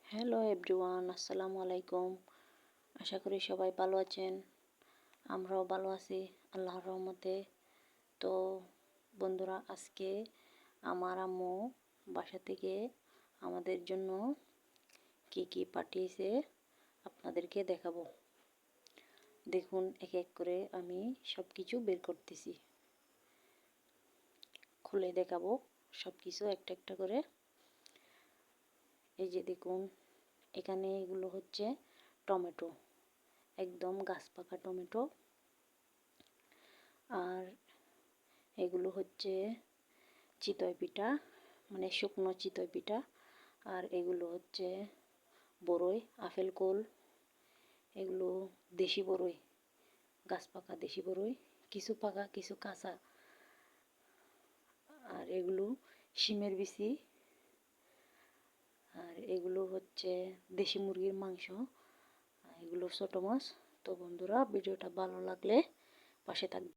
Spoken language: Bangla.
হ্যালো এভরিওয়ান, আসসালামু আলাইকুম। আশা করি সবাই ভালো আছেন। আমরাও ভালো আছি আল্লাহর রহমতে। তো বন্ধুরা, আজকে আমার আম্মু বাসা থেকে আমাদের জন্য কি কি পাঠিয়েছে আপনাদেরকে দেখাবো। দেখুন, এক এক করে আমি সব কিছু বের করতেছি, খুলে দেখাবো সব কিছু একটা একটা করে। এই যে দেখুন, এখানে এগুলো হচ্ছে টমেটো, একদম গাছ পাকা টমেটো। আর এগুলো হচ্ছে চিতই পিঠা, মানে শুকনো চিতই পিঠা। আর এগুলো হচ্ছে বড়ই, আপেল কুল। এগুলো দেশি বড়ই, গাছ পাকা দেশি বড়ই, কিছু পাকা কিছু কাঁচা। আর এগুলো শিমের বিচি। আর এগুলো হচ্ছে দেশি মুরগির মাংস। এগুলো ছোটো মাছ। তো বন্ধুরা, ভিডিওটা ভালো লাগলে পাশে থাকবে।